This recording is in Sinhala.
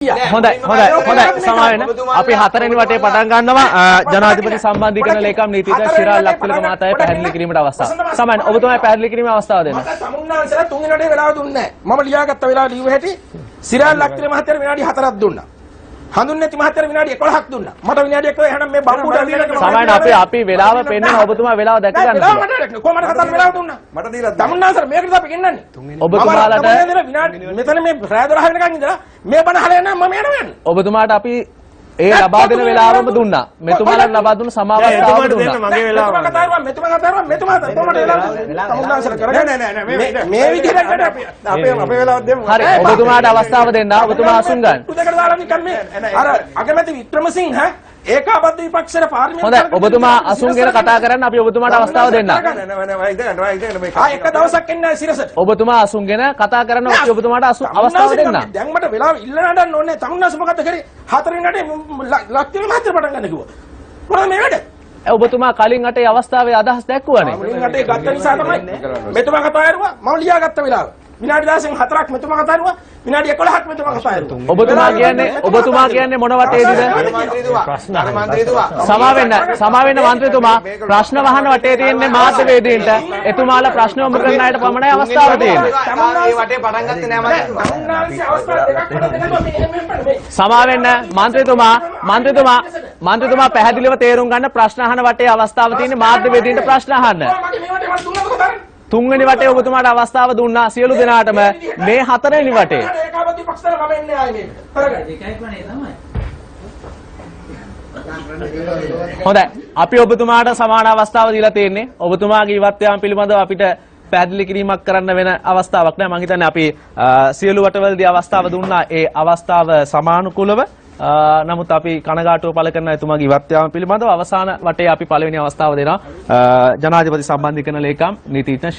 හොඳයි සමාවෙන්න අපි හතරවෙනි වටේ පටන් ගන්නවා ජනාධිපති සම්බන්ධීකරණ ලේකම් නීතිඥ ශිරාල් ලක්තිලක මහතාගේ පැහැදිලි කිරීමට අවස්ථාව. සමාවෙන්න ඔබතුමායි පැහැදිලි කිරීමේ අවස්ථාව දෙන්න. මට සමුන්නාන්සලා තුන්වෙනි වටේ වෙලාව දුන්නේ නැහැ. මම ලියාගත්ත වෙලාව ලියුව හැටි ශිරාල් ලක්තිලක මහතාට විනාඩි 4ක් දුන්නා. හඳුන්නැති මහතාට විනාඩි 11ක් දුන්නා. මට විනාඩි 1ක් එහෙනම් මේ බම්බුඩ සමාවෙන්න අපි වෙලාව පෙන්නන ඔබතුමා වෙලාව දැක ගන්න. වෙලාව මට දැක්කේ කොහමද හතර වෙලාව දුන්නා. මට දීලා සමුන්නාන්සලා මේකද අපි ගෙන්නන්නේ. ඔබතුමාලට විනාඩි මෙතන මේ රාය 12 වෙනකන් ඉඳලා මේ බණ අහලා යනවා මම යනවා. ඔබතුමාට අපි ඒ ලබා දෙන වෙලාවම දුන්නා. මෙතුමාලට ලබා දුන්න සමාවස්ථාව දුන්නා. මගේ වෙලාව. මෙතුමා කොහමද වෙලාව සමුන්නාන්සලා කරන්නේ නෑ මේ විදිහට අපේ වෙලාවක් දෙමු. හරි ඔබතුමාට අවස්ථාව දෙන්න. ඔබතුමා අසුන් ගන්න. උදේකට දාලා නිකන් මේ අර අගමැති වික්‍රමසිංහ ඒකාබද්ධ විපක්ෂයේ පාර්ලිමේන්තු හොඳයි ඔබතුමා අසුන්ගෙන කතා කරන්න අපි ඔබතුමාට අවස්ථාව දෙන්න. එක දවසක් එන්නේ සිරසට. ඔබතුමා අසුන්ගෙන කතා කරන්න ඔබතුමාට අවස්ථාව දෙන්න. දැන් මට වෙලාව ඉල්ල නඩන්න ඕනේ. තමුන්නාස මොකද කරේ? හතරෙන් නඩේ ලක්තිල මාත්‍ර පටන් ගන්න කිව්වා. මොනවද මේ වැඩ? ඔබතුමා කලින් අටේ අවස්ථාවේ අදහස් දැක්වුවානේ. කලින් අටේ ගත්ත නිසා තමයි මෙතුමා කතා කරුවා. මම ලියාගත්ත වෙලාව. විනාඩි 10න් 4ක් මෙතුමා කතා කරුවා. විනාඩි 11ක් මෙතුමා කතා කරුවා. ඔබතුමා කියන්නේ මොන වටේදීද? සමාවෙන්න මන්ත්‍රීතුමා ප්‍රශ්න වහන වටේ තියෙන්නේ මාධ්‍යවේදීන්ට. එතුමාලා ප්‍රශ්න යොමු කරන අයට පමණයි අවස්ථාව තියෙන්නේ. ඒ වටේ පටන් ගත්තේ නෑ මම. සමාවෙන්න මන්ත්‍රීතුමා පැහැදිලිව තේරුම් ගන්න ප්‍රශ්න අහන වටේ අවස්ථාව තියෙන්නේ මාධ්‍යවේදීන්ට ප්‍රශ්න අහන්න. තුන්වෙනි වටේ ඔබතුමාට අවස්ථාව දුන්නා සියලු දෙනාටම මේ හතරවෙනි වටේ. ඒකාබද්ධ පක්ෂවල මම එන්නේ ආයේ මේක. හොඳයි අපි ඔබතුමාට සමාන අවස්ථාව දීලා තියෙන්නේ. ඔබතුමාගේ ඉවත් යාම පිළිබඳව අපිට පැහැදිලි කිරීමක් කරන්න වෙන අවස්ථාවක් නෑ. මම හිතන්නේ අපි සියලු වටවලදී අවස්ථාව දුන්නා. ඒ අවස්ථාව සමානුකූලව නමුත් අපි කනගාටුව පළ කරන එතුමාගේ ඉවත් යාම පිළිබඳව අවසාන වටේ අපි පළවෙනි අවස්ථාව දෙනවා ජනාධිපති සම්බන්ධීකරණ ලේකම් නීතිඥ